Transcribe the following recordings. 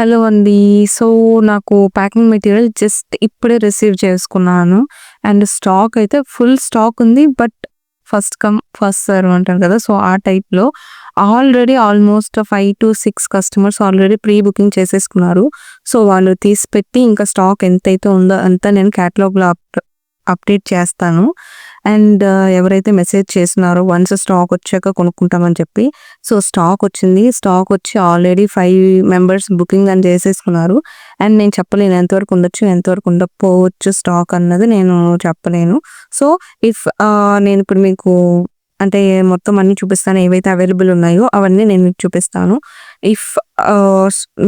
Hello అండి. So, నాకు packing material just ఇప్పుడే రిసీవ్ చేసుకున్నాను. అండ్ స్టాక్ అయితే ఫుల్ స్టాక్ ఉంది. But first come first serve అంటారు కదా! సో, ఆ టైప్‌లో already almost 5-6 customers already pre booking చేసేసుకున్నారు. సో, వాళ్ళు తీసిపెట్టి ఇంకా స్టాక్ ఎంతైతే ఉందో అంతా నేను క్యాటలాగ్‌లో అప్డేట్ చేస్తాను. అండ్ ఎవరైతే మెసేజ్ చేస్తున్నారో వన్స్ స్టాక్ వచ్చాక కొనుక్కుంటామని చెప్పి. సో, స్టాక్ వచ్చింది. స్టాక్ వచ్చి ఆల్రెడీ 5 మెంబర్స్ బుకింగ్ అని చేసేసుకున్నారు. అండ్ నేను చెప్పలేను ఎంతవరకు ఉండొచ్చు, ఎంతవరకు ఉండకపోవచ్చు స్టాక్ అన్నది నేను చెప్పలేను. సో, నేను ఇప్పుడు మీకు అంటే మొత్తం అన్నీ చూపిస్తాను. ఏవైతే అవైలబుల్ ఉన్నాయో అవన్నీ నేను మీకు చూపిస్తాను. ఇఫ్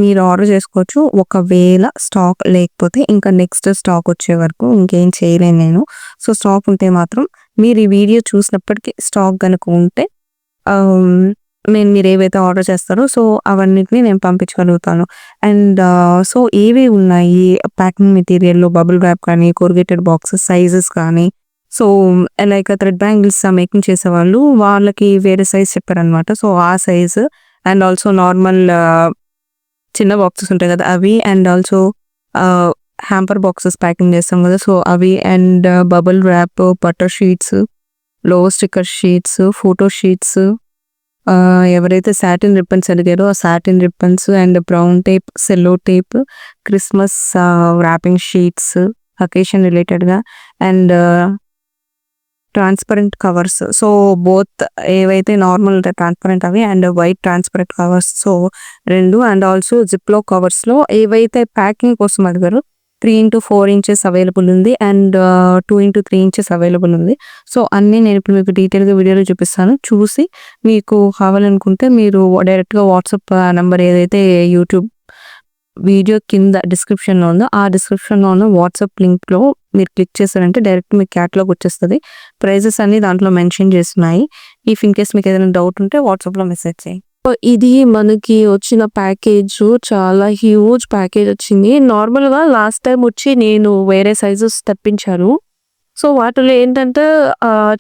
మీరు ఆర్డర్ చేసుకోవచ్చు. ఒకవేళ స్టాక్ లేకపోతే ఇంకా నెక్స్ట్ స్టాక్ వచ్చే వరకు ఇంకేం చేయలేను నేను. సో, స్టాక్ ఉంటే మాత్రం మీరు ఈ వీడియో చూసినప్పటికి స్టాక్ గనుక ఉంటే మీరేవైతే ఆర్డర్ చేస్తారో సో, అవన్నిటిని నేను పంపించగలుగుతాను. అండ్ సో, ఏవేవి ఉన్నాయి ప్యాకింగ్ మెటీరియల్‌లో బబుల్ ర్యాప్ కానీ, కొరుగేటెడ్ బాక్సెస్ సైజెస్ కానీ, so, like thread bangles making చేసేవాళ్ళు వాళ్ళకి వేరే సైజ్ చెప్పారనమాట. సో, ఆ సైజు అండ్ ఆల్సో నార్మల్ చిన్న బాక్సెస్ ఉంటాయి కదా! అవి and also hamper boxes packing చేస్తాం కదా! సో, అవి and bubble wrap, butter sheets, లో స్టిక్కర్ షీట్స్, ఫోటో షీట్స్, ఎవరైతే సాటిన్ రిబ్బన్స్ అడిగారో ఆ satin ribbons and brown tape, cello tape, Christmas wrapping sheets occasion రిలేటెడ్‌గా and transparent covers. So, both ఏవైతే normal transparent అవి and white transparent covers. So, 2 and also ziplock కవర్స్‌లో ఏవైతే packing కోసం అడిగారో 3x4 ఇంచెస్ అవైలబుల్ ఉంది. అండ్ 2x3 ఇంచెస్ అవైలబుల్ ఉంది. సో, అన్నీ నేను ఇప్పుడు మీకు డీటెయిల్‌గా వీడియోలో చూపిస్తాను. చూసి మీకు కావాలనుకుంటే మీరు డైరెక్ట్‌గా వాట్సాప్ నంబర్ ఏదైతే యూట్యూబ్ వీడియో కింద డిస్క్రిప్షన్‌లో ఉందో ఆ డిస్క్రిప్షన్‌లో ఉన్న వాట్సాప్ లింక్‌లో మీరు క్లిక్ చేశారంటే డైరెక్ట్ మీకు క్యాటలాగ్ వచ్చేస్తది. ప్రైజెస్ అన్నీ దాంట్లో మెన్షన్ చేసున్నాయి. ఇన్‌కేస్ మీకు ఏదైనా డౌట్ ఉంటే వాట్సాప్‌లో మెసేజ్ చేయండి. సో, ఇది మనకి వచ్చిన ప్యాకేజు చాలా హ్యూజ్ ప్యాకేజ్ వచ్చింది. నార్మల్‌గా లాస్ట్ టైమ్ వచ్చి నేను వేరే సైజెస్ తెప్పించాను. సో, వాటిలో ఏంటంటే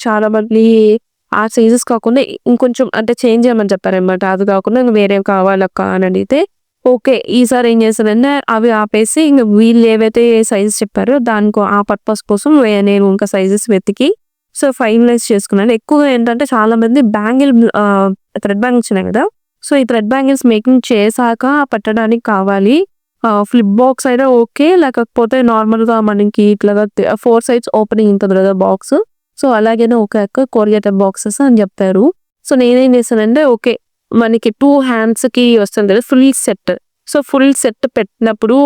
చాలా మంది ఆ సైజెస్ కాకుండా ఇంకొంచెం అంటే చేంజ్ చేయమని చెప్పారనమాట. అది కాకుండా వేరేవి కావాలక్క అని అడిగితే ఓకే. ఈసారి ఏం చేశానంటే అవి ఆపేసి ఇంక వీళ్ళు ఏవైతే సైజెస్ చెప్పారో ఆ పర్పస్ కోసం నేను ఇంకా సైజెస్ వెతికి సో, ఫైనలైజ్ చేసుకున్నాను. ఎక్కువగా ఏంటంటే చాలా మంది థ్రెడ్ బ్యాంగిల్స్ ఉన్నాయి కదా! సో, ఈ థ్రెడ్ బ్యాంగిల్స్ మేకింగ్ చేశాక పెట్టడానికి కావాలి. ఫ్లిప్ బాక్స్ అయినా ఓకే. లేకపోతే నార్మల్‌గా మనకి ఇట్లాగా 4 సైడ్స్ ఓపెనింగ్ ఉంటది కదా బాక్స్. సో, అలాగైనా ఓకే అక్క కొరిగేటెడ్ బాక్సెస్ అని చెప్పారు. సో, నేనేం చేశానంటే ఓకే. మనకి 2 హ్యాండ్స్‌కి వస్తుంది కదా! Full set. So, full set పెట్టినప్పుడు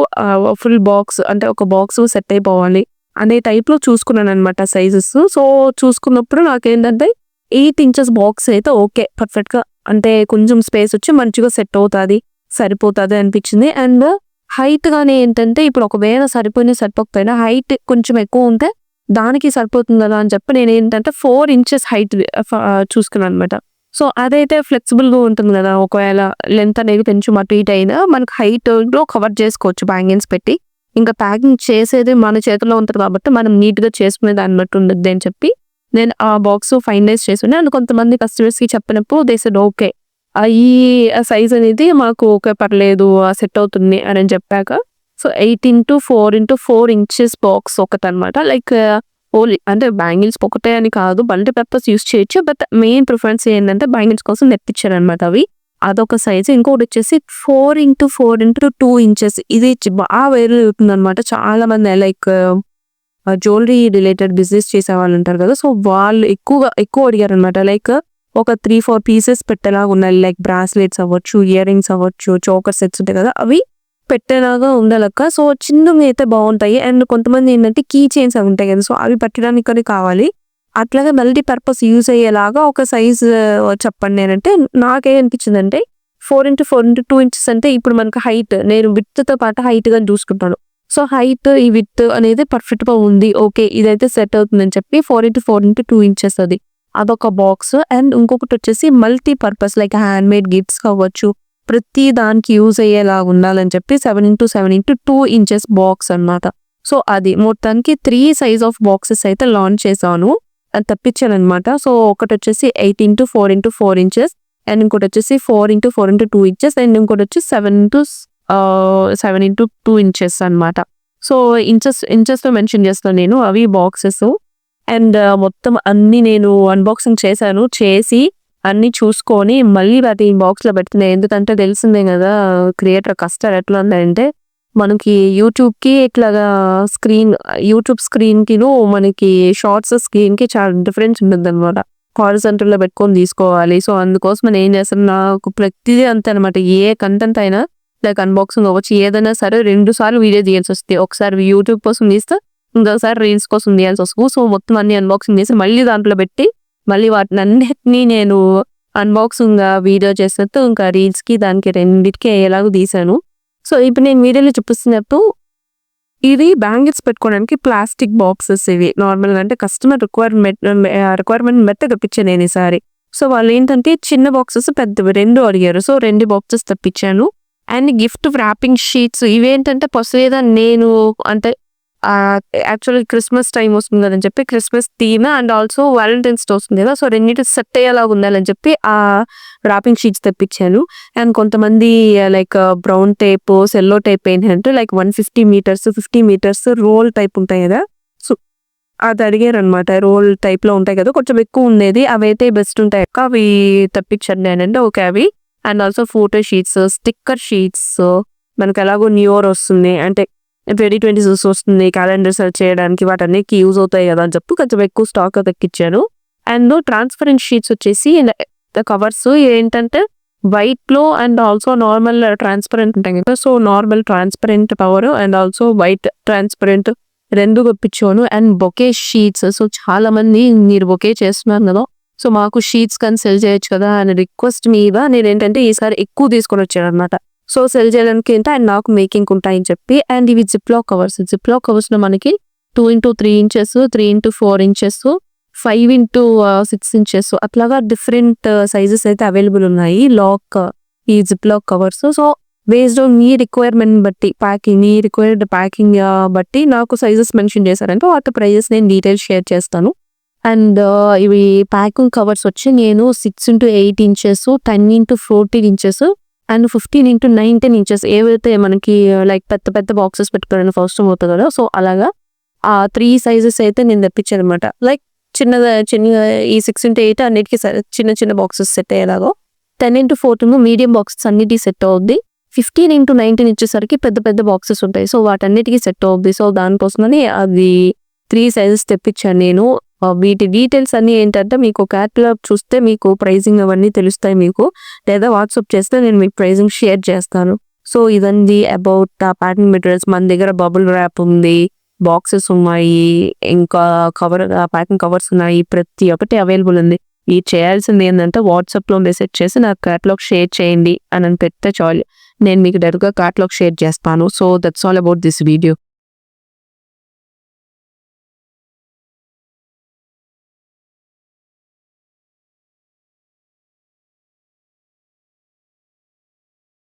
ఫుల్ బాక్స్ అంటే ఒక బాక్స్ సెట్ అయిపోవాలి అనే టైప్‌లో చూసుకున్నాననమాట సైజెస్. సో, చూసుకున్నప్పుడు నాకేంటంటే 8 ఇంచెస్ బాక్స్ అయితే ఓకే. పర్ఫెక్ట్‌గా అంటే కొంచెం స్పేస్ వచ్చి మంచిగా సెట్ అవుతాది. సరిపోతాది అనిపించింది. అండ్ హైట్ గాని ఏంటంటే ఇప్పుడు ఒకవేళ సరిపోకపోయినా హైట్ కొంచెం ఎక్కువ ఉంటే దానికి సరిపోతుంది కదా అని చెప్పి నేనేంటంటే 4 ఇంచెస్ హైట్ చూసుకున్నాననమాట. సో, అదైతే ఫ్లెక్సిబుల్‌గా ఉంటుంది గదా! ఒకవేళ లెంత్ అనేది కొంచెం అటు ఇటు అయినా మనకు హైట్‌లో కవర్ చేసుకోవచ్చు బ్యాంగిల్స్ పెట్టి. ఇంకా ప్యాకింగ్ చేసేది మన చేతుల్లో ఉంటది కాబట్టి మనం నీట్‌గా చేసుకునే దాన్ని బట్టి ఉండిద్ది అని చెప్పి నేను ఆ బాక్స్ ఫైనలైజ్ చేసుకున్నా. అండ్ కొంతమంది కస్టమర్స్‌కి చెప్పినప్పుడు దే సెడ్ ఓకే. ఈ సైజ్ అనేది మాకు ఓకే పర్లేదు సెట్ అవుతుంది అని చెప్పాక సో, 8x4x4 ఇంచెస్ బాక్స్ ఒకటనమాట. లైక్ ఓన్లీ అంటే బ్యాంగిల్స్ ఒకటే అని కాదు మల్టీ పర్పస్ యూజ్ చేయొచ్చు. బట్ మెయిన్ ప్రిఫరెన్స్ ఏంటంటే బ్యాంగిల్స్ కోసం తెప్పించారనమాట అవి. అదొక సైజ్. ఇంకొకటి వచ్చేసి 4x4x2 ఇంచెస్ ఇది బాగా వైరల్ అవుతుందనమాట. చాలా మంది లైక్ జ్యువెలరీ రిలేటెడ్ బిజినెస్ చేసే వాళ్ళు ఉంటారు కదా! సో, వాళ్ళు ఎక్కువ అడిగారనమాట. లైక్ ఒక 3-4 పీసెస్ పెట్టేలాగా ఉన్నాయి. లైక్ బ్రాస్లెట్స్ అవ్వచ్చు, ఇయర్ రింగ్స్ అవ్వచ్చు, చోకర్ సెట్స్ ఉంటాయి కదా! అవి పెట్టేలాగా ఉండాలక్క. సో, చిన్నవి అయితే బావుంటాయి. అండ్ కొంతమంది ఏంటంటే కీ చైన్స్ అవి ఉంటాయి కదా! సో, అవి పెట్టడానికని కావాలి. అట్లాగే మల్టీ పర్పస్ యూజ్ అయ్యేలాగా ఒక సైజ్ చెప్పండి అనంటే నాకేమనిపించిందంటే 4x4x2 ఇంచెస్ అంటే ఇప్పుడు మనకు హైట్ నేను విడ్త్‌తో పాటు హైట్ గాని చూసుకుంటాను. సో, హైట్ ఈ విడ్త్ అనేది పర్ఫెక్ట్‌గా ఉంది. ఓకే. ఇదైతే సెట్ అవుతుందని చెప్పి 4x4x2 ఇంచెస్ అది. అదొక బాక్స్. అండ్ ఇంకొకటి వచ్చేసి multi purpose like handmade gifts కావచ్చు. ప్రతి దానికి యూజ్ అయ్యేలా ఉండాలని చెప్పి 7x7x2 ఇంచెస్ బాక్స్ అనమాట. సో, అది మొత్తానికి 3 సైజ్ ఆఫ్ బాక్సెస్ అయితే లాంచ్ చేశాను. అది తెప్పించాననమాట. సో, ఒకటొచ్చేసి 8x4x4 ఇంచెస్ అండ్ ఇంకోటొచ్చేసి 4x4x2 ఇంచెస్ అండ్ ఇంకోటొచ్చి 7x2 ఇంచెస్ అనమాట. సో ఇంచెస్‌తో మెన్షన్ చేస్తాను నేను. అవి బాక్సెస్. అండ్ మొత్తం అన్నీ నేను అన్బాక్సింగ్ చేశాను. చేసి అన్నీ చూసుకొని మళ్ళీ వాటిని బాక్స్‌లో పెడుతున్నా. ఎందుకంటే తెలిసిందే కదా! క్రియేటర్ కష్టాలు ఎట్లా ఉన్నాయంటే మనకి యూట్యూబ్‌కి ఇట్లాగా యూట్యూబ్ స్క్రీన్‌కిను మనకి షార్ట్స్ స్క్రీన్‌కి చాలా డిఫరెన్స్ ఉంటుందనమాట. హారిజాంటల్‌లో పెట్టుకొని తీసుకోవాలి. సో, అందుకోసం నేను ఏం చేస్తాను, నాకు ప్రతిదీ అంతే అనమాట. ఏ కంటెంట్ అయినా లైక్ అన్బాక్సింగ్ అవ్వచ్చు, ఏదైనా సరే 2 సార్లు వీడియో తీయాల్సొస్తది. ఒకసారి యూట్యూబ్ కోసం తీస్తా, ఇంకోసారి రీల్స్ కోసం తీయాల్సొస్తది. సో, మొత్తం అన్ని అన్బాక్సింగ్ చేసి మళ్ళీ దాంట్లో పెట్టి, మళ్ళీ వాటినన్నిటిని నేను అన్బాక్సింగ్‌గా వీడియో చేసినట్టు ఇంకా రీల్స్‌కి దానికి రెండిటికి అయ్యేలాగా తీశాను. సో, ఇప్పుడు నేను వీడియోలో చూపిస్తున్నట్టు ఇవి బ్యాంగిల్స్ పెట్టుకోవడానికి ప్లాస్టిక్ బాక్సెస్ ఇవి. నార్మల్‌గా అంటే కస్టమర్ రిక్వైర్మెంట్ బట్టి తెప్పించాను నేను ఈసారి. సో, వాళ్ళేంటంటే చిన్న బాక్సెస్, పెద్దవి 2 అడిగారు. సో, 2 బాక్సెస్ తెప్పించాను. అండ్ గిఫ్ట్ వ్రాపింగ్ షీట్స్ ఇవేంటంటే పసువేదా నేను అంటే యాక్చువల్లీ క్రిస్మస్ టైమ్ వస్తుంది కదని చెప్పి Christmas theme and also Valentine's Day వస్తుంది కదా! సో, రెండిటి సెట్ అయ్యేలాగా ఉండాలని చెప్పి వ్రాపింగ్ షీట్స్ తెప్పించాను. అండ్ కొంతమంది like brown tape, cello tape ఏంటంటే like 150 metres, 50 metres roll type ఉంటాయి కదా! సో, అది అడిగారనమాట. రోల్ టైప్‌లో ఉంటాయి కదా! కొంచెం ఎక్కువ ఉండేది. అవైతే బెస్ట్ ఉంటాయి అక్క. అవి తెప్పించాను నేనంటే ఓకే అవి. And also photo sheets, sticker sheets మనకు ఎలాగో న్యూ ఇయర్ వస్తుంది. అంటే 2026 వస్తుంది. క్యాలెండర్ సెర్చ్ చేయడానికి వాటన్నిటికి యూజ్ అవుతాయి కదా! అని చెప్పి కొంచెం ఎక్కువ స్టాక్ తెప్పించాను. అండ్ ట్రాన్స్పరెంట్ షీట్స్ వచ్చేసి కవర్స్ ఏంటంటే వైట్‌లో అండ్ ఆల్సో నార్మల్ ట్రాన్స్పరెంట్ ఉంటాయి కదా! So, normal transparent cover and also white transparent 2 తెప్పించాను. And bouquet sheets. సో, చాలామంది మీరు బొకే చేస్తున్నారు కదా! సో, మాకు షీట్స్ కానీ సెల్ చేయొచ్చు కదా! అని రిక్వెస్ట్ మీద నేనేంటంటే ఈసారి ఎక్కువ తీసుకొని వచ్చాననమాట. సో, సెల్ చేయడానికి ఏంటి అండ్ నాకు మేకింగ్‌కి ఉంటాయని చెప్పి. అండ్ ఇవి జిప్‌లాక్ కవర్స్. జిప్‌లాక్ కవర్స్‌లో మనకి 2x3 inches, 3x4 inches, 5x6 inches అట్లాగా డిఫరెంట్ సైజెస్ అయితే అవైలబుల్ ఉన్నాయి. ఈ Ziploc covers. So, based on me requirement బట్టి మీ రిక్వైర్డ్ ప్యాకింగ్ బట్టి నాకు సైజెస్ మెన్షన్ చేశారంటే వాటి ప్రైజెస్ నేను డీటెయిల్స్ షేర్ చేస్తాను. అండ్ ఇవి ప్యాకింగ్ కవర్స్ వచ్చి నేను 6x8 inches, 10x14 inches and 15x19 inches ఏవైతే మనకి లైక్ పెద్ద పెద్ద బాక్సెస్ పెట్టుకోవడానికి అవసరం అవుతుంది కదా! సో, అలాగా 3 సైజెస్ అయితే నేను తెప్పించాననమాట. లైక్ చిన్నగా ఈ 6x8 అన్నిటికి చిన్న చిన్న బాక్సెస్ సెట్ అయ్యేలాగా. 10x14 మీడియం బాక్సెస్ అన్నిటికి సెట్ అవుద్ది. 15x19 ఇచ్చేసరికి పెద్ద పెద్ద బాక్సెస్ ఉంటాయి. సో, వాటన్నిటికీ సెట్ అవుద్ది. సో, దానికోసమని అది 3 సైజెస్ తెప్పించాను నేను. వీటి డీటెయిల్స్ అన్నీ ఏంటంటే మీకు క్యాటలాగ్ చూస్తే మీకు ప్రైజింగ్ అవన్నీ తెలుస్తాయి మీకు. లేదా వాట్సాప్ చేస్తే నేను మీకు ప్రైజింగ్ షేర్ చేస్తాను. సో, ఇదండి అబౌట్ ప్యాకింగ్ మెటీరియల్స్. మన దగ్గర బబుల్ ర్యాప్ ఉంది, బాక్సెస్ ఉన్నాయి, ఇంకా ప్యాకింగ్ కవర్స్ ఉన్నాయి. ప్రతి ఒక్కటి అవైలబుల్ ఉంది. మీరు చేయాల్సింది ఏంటంటే వాట్సాప్‌లో మెసేజ్ చేసి నాకు క్యాటలాగ్ షేర్ చేయండి అని పెడితే చాలు. నేను మీకు డైరెక్ట్‌గా క్యాటలాగ్ షేర్ చేస్తాను. So, that's all about this video.